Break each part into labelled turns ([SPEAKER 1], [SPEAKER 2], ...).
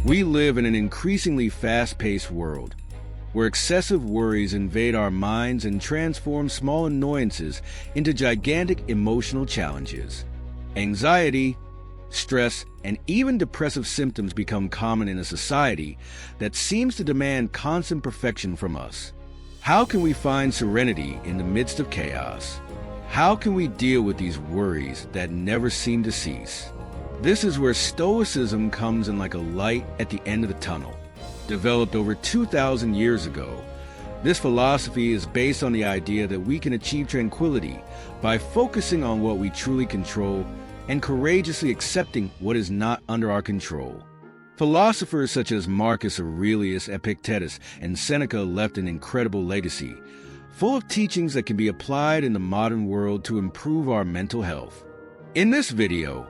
[SPEAKER 1] We live in an increasingly fast-paced world, where excessive worries invade our minds and transform small annoyances into gigantic emotional challenges. Anxiety, stress, and even depressive symptoms become common in a society that seems to demand constant perfection from us. How can we find serenity in the midst of chaos? How can we deal with these worries that never seem to cease? This is where Stoicism comes in like a light at the end of the tunnel. Developed over 2,000 years ago, this philosophy is based on the idea that we can achieve tranquility by focusing on what we truly control and courageously accepting what is not under our control. Philosophers such as Marcus Aurelius, Epictetus, and Seneca left an incredible legacy, full of teachings that can be applied in the modern world to improve our mental health. In this video,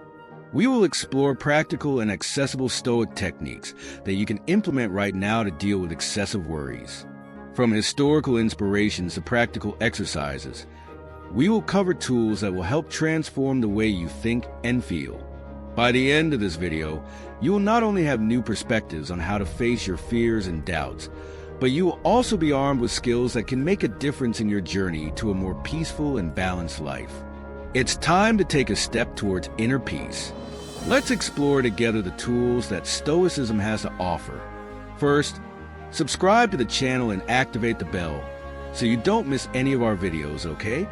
[SPEAKER 1] we will explore practical and accessible Stoic techniques that you can implement right now to deal with excessive worries. From historical inspirations to practical exercises, we will cover tools that will help transform the way you think and feel. By the end of this video, you will not only have new perspectives on how to face your fears and doubts, but you will also be armed with skills that can make a difference in your journey to a more peaceful and balanced life. It's time to take a step towards inner peace. Let's explore together the tools that Stoicism has to offer. First, subscribe to the channel and activate the bell so you don't miss any of our videos, okay?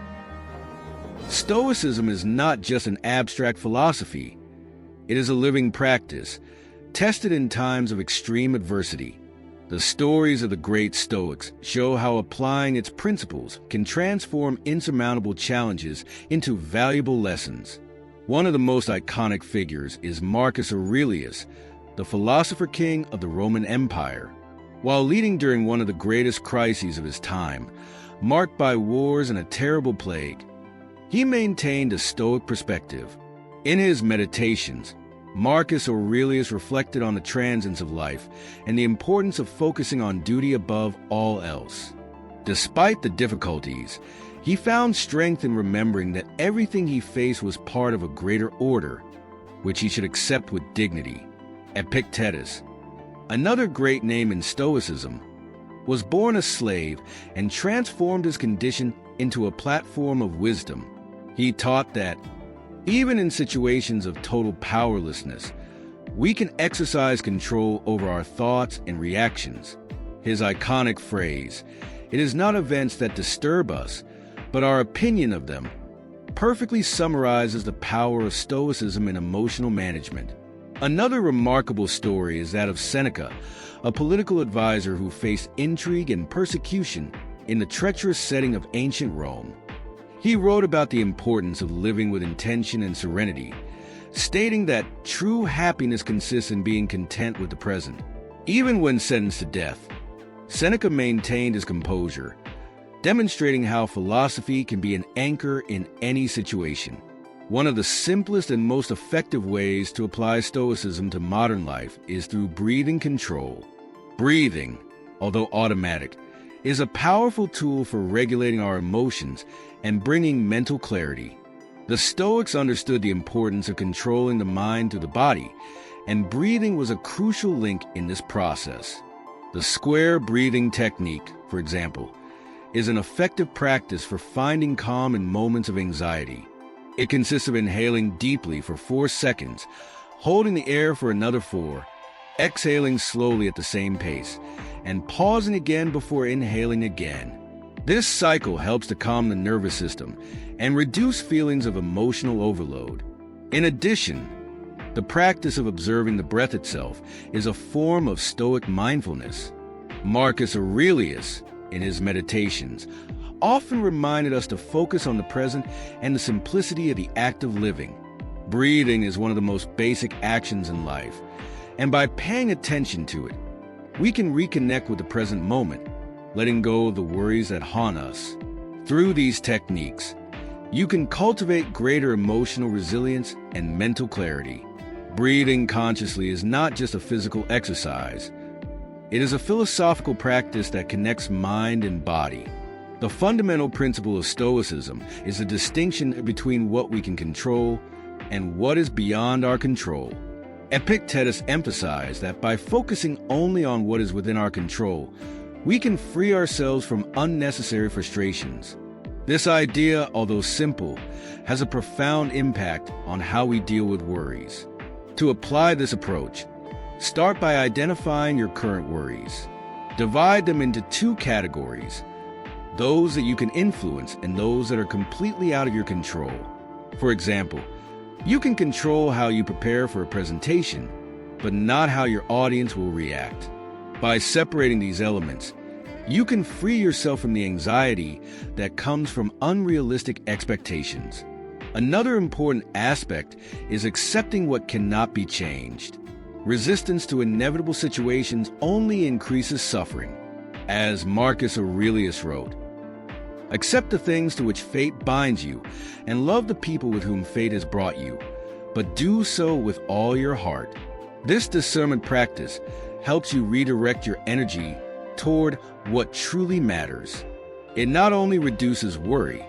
[SPEAKER 1] Stoicism is not just an abstract philosophy. It is a living practice, tested in times of extreme adversity. The stories of the great Stoics show how applying its principles can transform insurmountable challenges into valuable lessons. One of the most iconic figures is Marcus Aurelius, the philosopher king of the Roman Empire. While leading during one of the greatest crises of his time, marked by wars and a terrible plague, he maintained a Stoic perspective. In his Meditations, Marcus Aurelius reflected on the transience of life and the importance of focusing on duty above all else. Despite the difficulties, he found strength in remembering that everything he faced was part of a greater order, which he should accept with dignity. Epictetus, another great name in Stoicism, was born a slave and transformed his condition into a platform of wisdom. He taught that, even in situations of total powerlessness, we can exercise control over our thoughts and reactions. His iconic phrase, "It is not events that disturb us, but our opinion of them," perfectly summarizes the power of Stoicism in emotional management. Another remarkable story is that of Seneca, a political advisor who faced intrigue and persecution in the treacherous setting of ancient Rome. He wrote about the importance of living with intention and serenity, stating that true happiness consists in being content with the present. Even when sentenced to death, Seneca maintained his composure, demonstrating how philosophy can be an anchor in any situation. One of the simplest and most effective ways to apply Stoicism to modern life is through breathing control. Breathing, although automatic, is a powerful tool for regulating our emotions and bringing mental clarity. The Stoics understood the importance of controlling the mind through the body, and breathing was a crucial link in this process. The square breathing technique, for example, is an effective practice for finding calm in moments of anxiety. It consists of inhaling deeply for 4 seconds, holding the air for another 4, exhaling slowly at the same pace, and pausing again before inhaling again. This cycle helps to calm the nervous system and reduce feelings of emotional overload. In addition, the practice of observing the breath itself is a form of Stoic mindfulness. Marcus Aurelius, in his Meditations, often reminded us to focus on the present and the simplicity of the act of living. Breathing is one of the most basic actions in life, and by paying attention to it, we can reconnect with the present moment, letting go of the worries that haunt us. Through these techniques, you can cultivate greater emotional resilience and mental clarity. Breathing consciously is not just a physical exercise. It is a philosophical practice that connects mind and body. The fundamental principle of Stoicism is the distinction between what we can control and what is beyond our control. Epictetus emphasized that by focusing only on what is within our control, we can free ourselves from unnecessary frustrations. This idea, although simple, has a profound impact on how we deal with worries. To apply this approach, start by identifying your current worries. Divide them into two categories: those that you can influence and those that are completely out of your control. For example, you can control how you prepare for a presentation, but not how your audience will react. By separating these elements, you can free yourself from the anxiety that comes from unrealistic expectations. Another important aspect is accepting what cannot be changed. Resistance to inevitable situations only increases suffering. As Marcus Aurelius wrote, "Accept the things to which fate binds you, and love the people with whom fate has brought you, but do so with all your heart." This discernment practice helps you redirect your energy toward what truly matters. It not only reduces worry,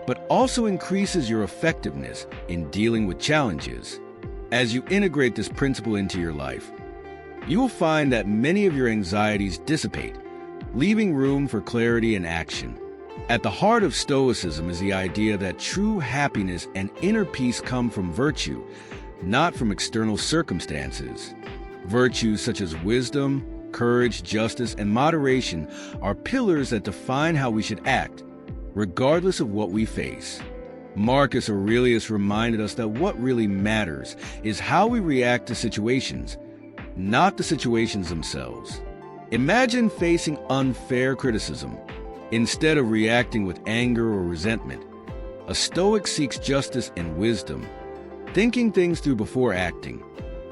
[SPEAKER 1] but also increases your effectiveness in dealing with challenges. As you integrate this principle into your life, you will find that many of your anxieties dissipate, leaving room for clarity and action. At the heart of Stoicism is the idea that true happiness and inner peace come from virtue, not from external circumstances. Virtues such as wisdom, courage, justice, and moderation are pillars that define how we should act, regardless of what we face. Marcus Aurelius reminded us that what really matters is how we react to situations, not the situations themselves. Imagine facing unfair criticism. Instead of reacting with anger or resentment, a Stoic seeks justice and wisdom, thinking things through before acting.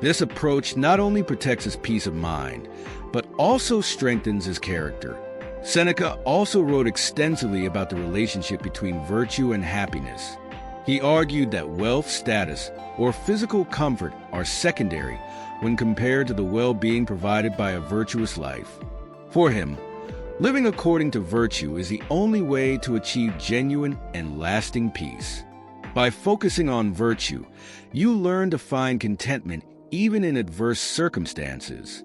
[SPEAKER 1] This approach not only protects his peace of mind, but also strengthens his character. Seneca also wrote extensively about the relationship between virtue and happiness. He argued that wealth, status, or physical comfort are secondary when compared to the well-being provided by a virtuous life. For him, living according to virtue is the only way to achieve genuine and lasting peace. By focusing on virtue, you learn to find contentment even in adverse circumstances.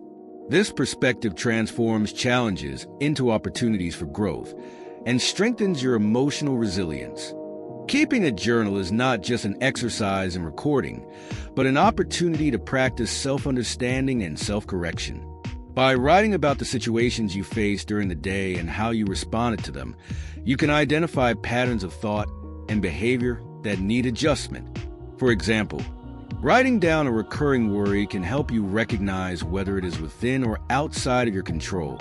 [SPEAKER 1] This perspective transforms challenges into opportunities for growth and strengthens your emotional resilience. Keeping a journal is not just an exercise in recording, but an opportunity to practice self-understanding and self-correction. By writing about the situations you faced during the day and how you responded to them, you can identify patterns of thought and behavior that need adjustment. For example, writing down a recurring worry can help you recognize whether it is within or outside of your control,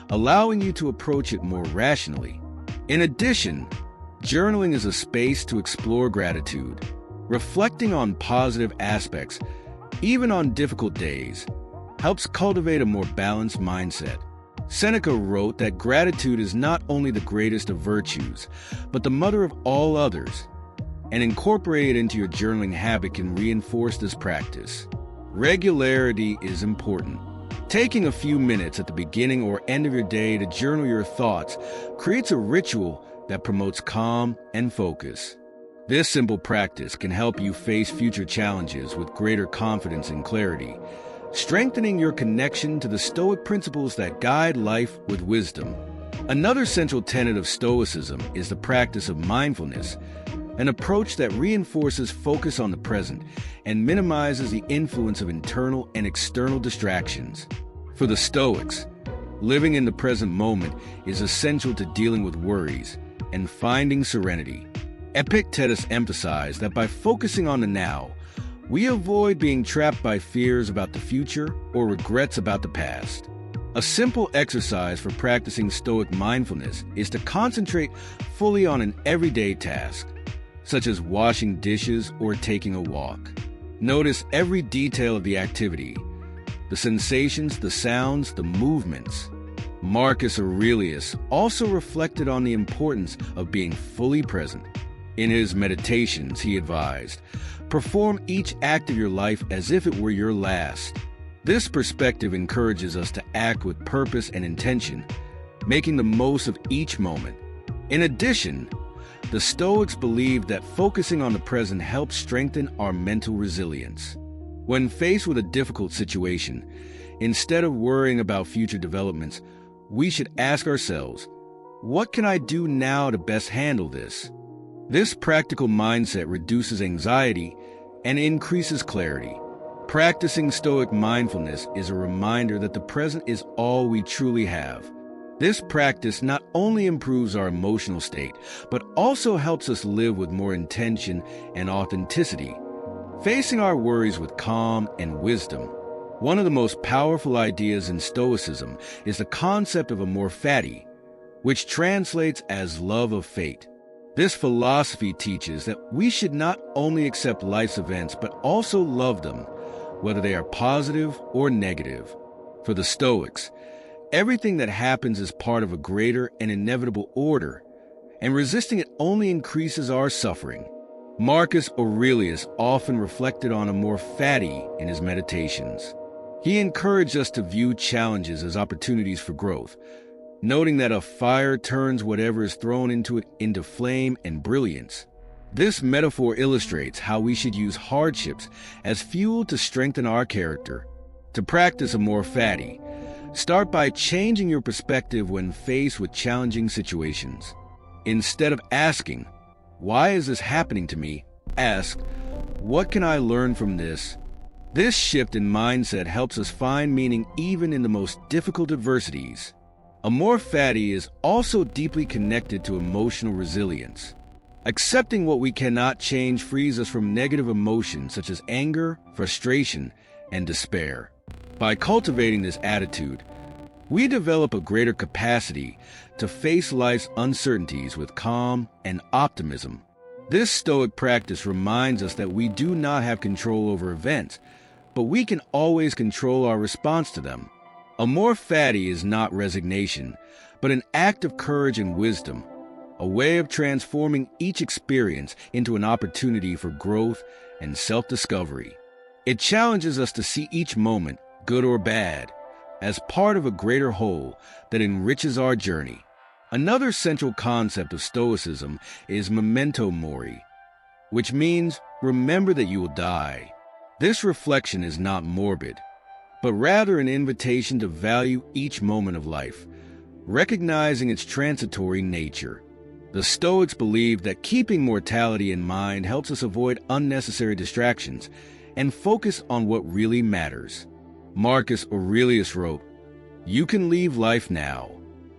[SPEAKER 1] allowing you to approach it more rationally. In addition, journaling is a space to explore gratitude. Reflecting on positive aspects, even on difficult days, helps cultivate a more balanced mindset. Seneca wrote that gratitude is not only the greatest of virtues, but the mother of all others, and incorporating it into your journaling habit can reinforce this practice. Regularity is important. Taking a few minutes at the beginning or end of your day to journal your thoughts creates a ritual that promotes calm and focus. This simple practice can help you face future challenges with greater confidence and clarity, strengthening your connection to the Stoic principles that guide life with wisdom. Another central tenet of Stoicism is the practice of mindfulness, an approach that reinforces focus on the present and minimizes the influence of internal and external distractions. For the Stoics, living in the present moment is essential to dealing with worries and finding serenity. Epictetus emphasized that by focusing on the now, we avoid being trapped by fears about the future or regrets about the past. A simple exercise for practicing Stoic mindfulness is to concentrate fully on an everyday task, such as washing dishes or taking a walk. Notice every detail of the activity, the sensations, the sounds, the movements. Marcus Aurelius also reflected on the importance of being fully present. In his meditations, he advised, perform each act of your life as if it were your last. This perspective encourages us to act with purpose and intention, making the most of each moment. In addition, the Stoics believed that focusing on the present helps strengthen our mental resilience. When faced with a difficult situation, instead of worrying about future developments, we should ask ourselves, what can I do now to best handle this? This practical mindset reduces anxiety and increases clarity. Practicing Stoic mindfulness is a reminder that the present is all we truly have. This practice not only improves our emotional state, but also helps us live with more intention and authenticity, facing our worries with calm and wisdom. One of the most powerful ideas in Stoicism is the concept of amor fati, which translates as love of fate. This philosophy teaches that we should not only accept life's events, but also love them, whether they are positive or negative. For the Stoics, everything that happens is part of a greater and inevitable order, and resisting it only increases our suffering. Marcus Aurelius often reflected on amor fati in his meditations. He encouraged us to view challenges as opportunities for growth, noting that a fire turns whatever is thrown into it into flame and brilliance. This metaphor illustrates how we should use hardships as fuel to strengthen our character. To practice amor fati, start by changing your perspective when faced with challenging situations. Instead of asking, "Why is this happening to me?" ask, "What can I learn from this?" This shift in mindset helps us find meaning even in the most difficult adversities. Amor fati is also deeply connected to emotional resilience. Accepting what we cannot change frees us from negative emotions such as anger, frustration, and despair. By cultivating this attitude, we develop a greater capacity to face life's uncertainties with calm and optimism. This Stoic practice reminds us that we do not have control over events, but we can always control our response to them. Amor fati is not resignation, but an act of courage and wisdom, a way of transforming each experience into an opportunity for growth and self-discovery. It challenges us to see each moment, good or bad, as part of a greater whole that enriches our journey. Another central concept of Stoicism is memento mori, which means remember that you will die. This reflection is not morbid, but rather an invitation to value each moment of life, recognizing its transitory nature. The Stoics believe that keeping mortality in mind helps us avoid unnecessary distractions and focus on what really matters. Marcus Aurelius wrote, "You can leave life now.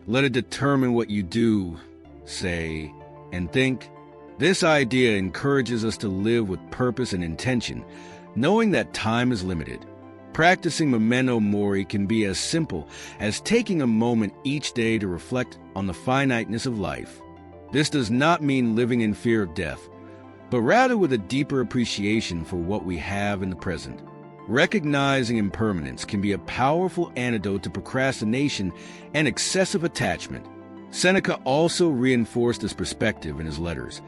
[SPEAKER 1] Let it determine what you do, say, and think." This idea encourages us to live with purpose and intention, knowing that time is limited. Practicing memento mori can be as simple as taking a moment each day to reflect on the finiteness of life. This does not mean living in fear of death, but rather with a deeper appreciation for what we have in the present. Recognizing impermanence can be a powerful antidote to procrastination and excessive attachment. Seneca also reinforced this perspective in his letters,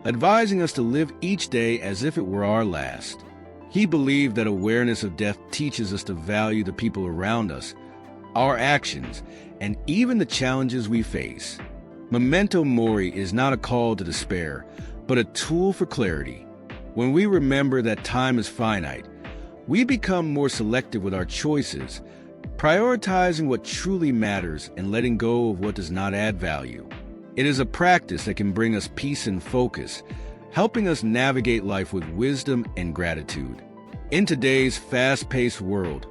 [SPEAKER 1] advising us to live each day as if it were our last. He believed that awareness of death teaches us to value the people around us, our actions, and even the challenges we face. Memento mori is not a call to despair, but a tool for clarity. When we remember that time is finite, we become more selective with our choices, prioritizing what truly matters and letting go of what does not add value. It is a practice that can bring us peace and focus, helping us navigate life with wisdom and gratitude. In today's fast-paced world,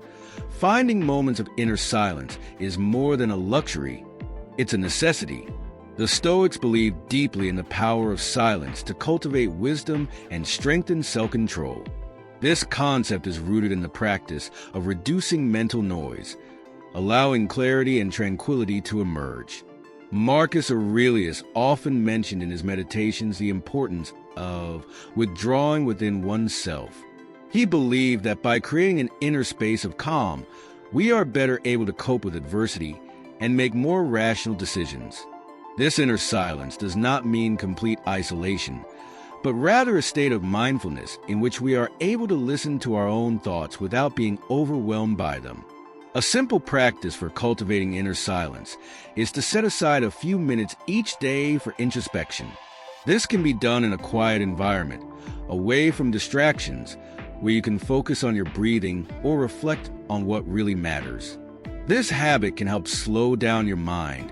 [SPEAKER 1] finding moments of inner silence is more than a luxury, it's a necessity. The Stoics believe deeply in the power of silence to cultivate wisdom and strengthen self-control. This concept is rooted in the practice of reducing mental noise, allowing clarity and tranquility to emerge. Marcus Aurelius often mentioned in his meditations the importance of withdrawing within oneself. He believed that by creating an inner space of calm, we are better able to cope with adversity and make more rational decisions. This inner silence does not mean complete isolation, but rather a state of mindfulness in which we are able to listen to our own thoughts without being overwhelmed by them. A simple practice for cultivating inner silence is to set aside a few minutes each day for introspection. This can be done in a quiet environment, away from distractions, where you can focus on your breathing or reflect on what really matters. This habit can help slow down your mind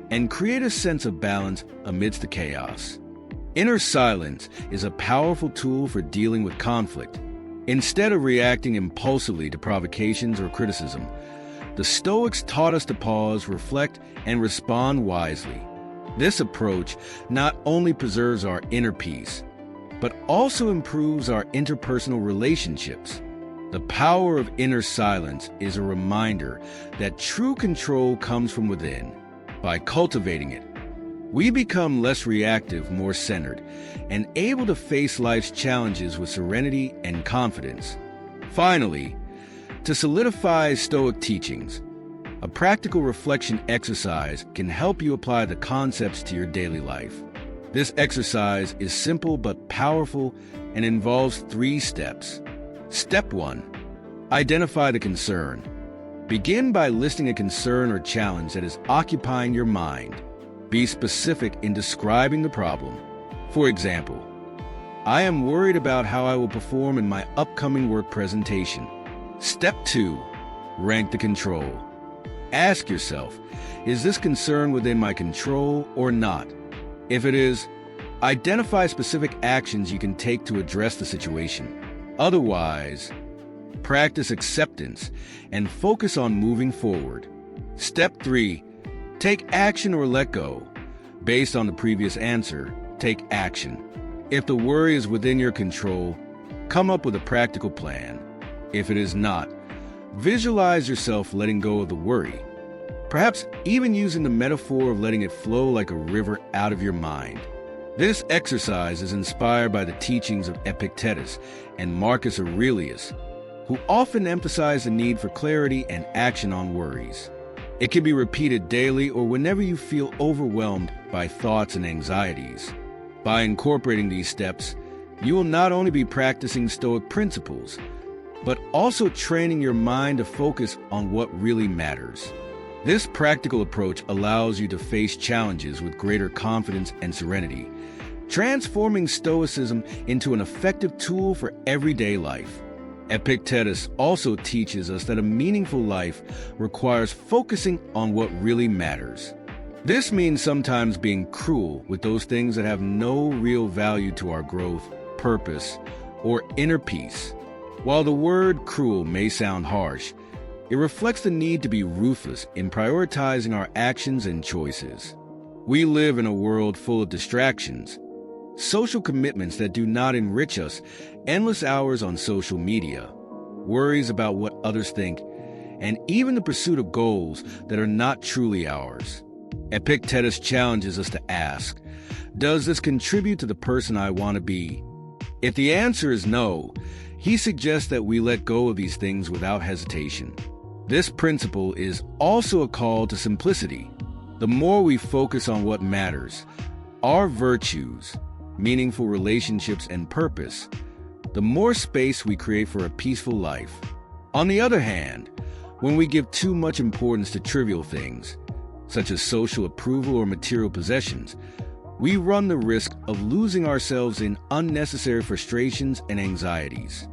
[SPEAKER 1] and create a sense of balance amidst the chaos. Inner silence is a powerful tool for dealing with conflict. Instead of reacting impulsively to provocations or criticism, the Stoics taught us to pause, reflect, and respond wisely. This approach not only preserves our inner peace, but also improves our interpersonal relationships. The power of inner silence is a reminder that true control comes from within. By cultivating it, we become less reactive, more centered, and able to face life's challenges with serenity and confidence. Finally, to solidify Stoic teachings, a practical reflection exercise can help you apply the concepts to your daily life. This exercise is simple but powerful and involves 3 steps. Step 1. Identify the concern. Begin by listing a concern or challenge that is occupying your mind. Be specific in describing the problem. For example, I am worried about how I will perform in my upcoming work presentation. Step 2. Rank the control. Ask yourself, is this concern within my control or not? If it is, identify specific actions you can take to address the situation. Otherwise, practice acceptance and focus on moving forward. Step 3. Take action or let go. Based on the previous answer, take action. If the worry is within your control, come up with a practical plan. If it is not, visualize yourself letting go of the worry. Perhaps even using the metaphor of letting it flow like a river out of your mind. This exercise is inspired by the teachings of Epictetus and Marcus Aurelius, who often emphasize the need for clarity and action on worries. It can be repeated daily or whenever you feel overwhelmed by thoughts and anxieties. By incorporating these steps, you will not only be practicing Stoic principles, but also training your mind to focus on what really matters. This practical approach allows you to face challenges with greater confidence and serenity, transforming Stoicism into an effective tool for everyday life. Epictetus also teaches us that a meaningful life requires focusing on what really matters. This means sometimes being cruel with those things that have no real value to our growth, purpose, or inner peace. While the word cruel may sound harsh, it reflects the need to be ruthless in prioritizing our actions and choices. We live in a world full of distractions, social commitments that do not enrich us, endless hours on social media, worries about what others think, and even the pursuit of goals that are not truly ours. Epictetus challenges us to ask, does this contribute to the person I want to be? If the answer is no, he suggests that we let go of these things without hesitation. This principle is also a call to simplicity. The more we focus on what matters, our virtues, meaningful relationships, and purpose, the more space we create for a peaceful life. On the other hand, when we give too much importance to trivial things, such as social approval or material possessions, we run the risk of losing ourselves in unnecessary frustrations and anxieties.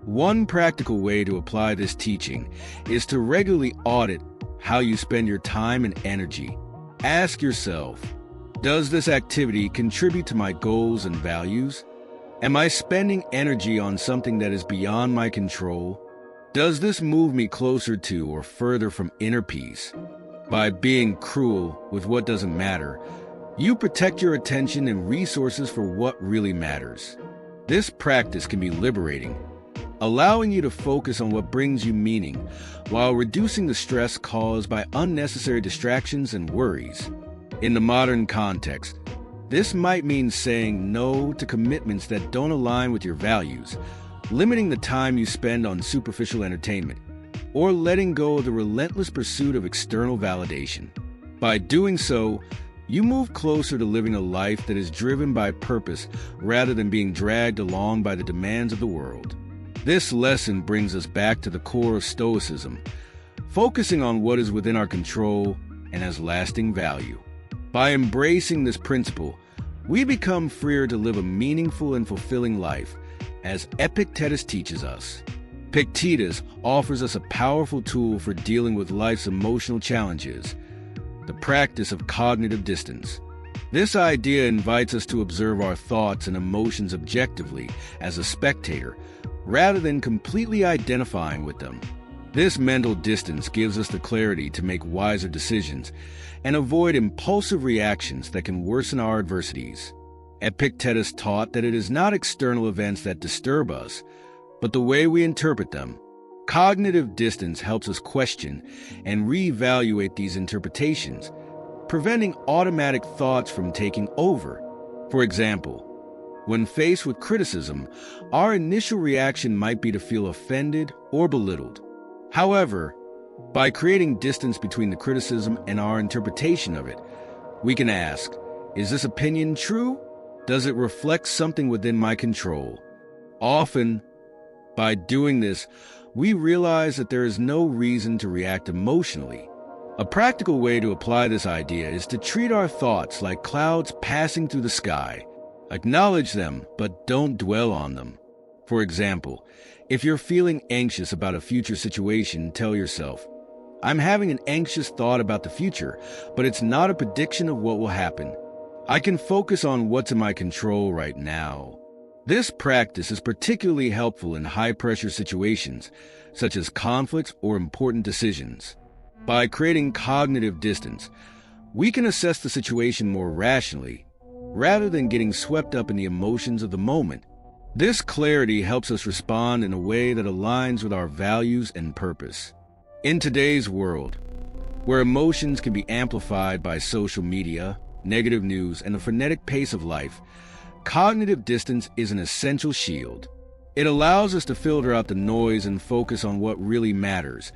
[SPEAKER 1] One practical way to apply this teaching is to regularly audit how you spend your time and energy. Ask yourself, does this activity contribute to my goals and values? Am I spending energy on something that is beyond my control? Does this move me closer to or further from inner peace? By being cruel with what doesn't matter, you protect your attention and resources for what really matters. This practice can be liberating, allowing you to focus on what brings you meaning while reducing the stress caused by unnecessary distractions and worries. In the modern context, this might mean saying no to commitments that don't align with your values, limiting the time you spend on superficial entertainment, or letting go of the relentless pursuit of external validation. By doing so, you move closer to living a life that is driven by purpose rather than being dragged along by the demands of the world. This lesson brings us back to the core of Stoicism, focusing on what is within our control and has lasting value. By embracing this principle, we become freer to live a meaningful and fulfilling life, as Epictetus teaches us. Epictetus offers us a powerful tool for dealing with life's emotional challenges, the practice of cognitive distance. This idea invites us to observe our thoughts and emotions objectively as a spectator, rather than completely identifying with them. This mental distance gives us the clarity to make wiser decisions and avoid impulsive reactions that can worsen our adversities. Epictetus taught that it is not external events that disturb us, but the way we interpret them. Cognitive distance helps us question and reevaluate these interpretations, preventing automatic thoughts from taking over. For example, when faced with criticism, our initial reaction might be to feel offended or belittled. However, by creating distance between the criticism and our interpretation of it, we can ask, is this opinion true? Does it reflect something within my control? Often, by doing this, we realize that there is no reason to react emotionally. A practical way to apply this idea is to treat our thoughts like clouds passing through the sky. Acknowledge them, but don't dwell on them. For example, if you're feeling anxious about a future situation, tell yourself, I'm having an anxious thought about the future, but it's not a prediction of what will happen. I can focus on what's in my control right now. This practice is particularly helpful in high-pressure situations, such as conflicts or important decisions. By creating cognitive distance, we can assess the situation more rationally, rather than getting swept up in the emotions of the moment. This clarity helps us respond in a way that aligns with our values and purpose. In today's world, where emotions can be amplified by social media, negative news, and the frenetic pace of life, cognitive distance is an essential shield. It allows us to filter out the noise and focus on what really matters,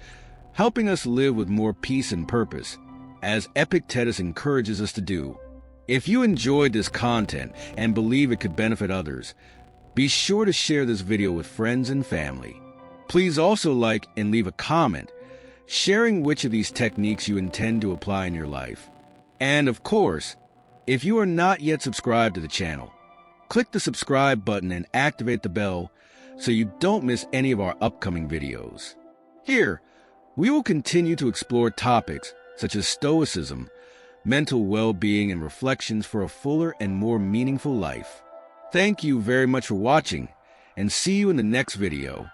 [SPEAKER 1] helping us live with more peace and purpose, as Epictetus encourages us to do. If you enjoyed this content and believe it could benefit others, be sure to share this video with friends and family. Please also like and leave a comment, sharing which of these techniques you intend to apply in your life. And of course, if you are not yet subscribed to the channel, click the subscribe button and activate the bell so you don't miss any of our upcoming videos. Here, we will continue to explore topics such as Stoicism, mental well-being, and reflections for a fuller and more meaningful life. Thank you very much for watching, and see you in the next video.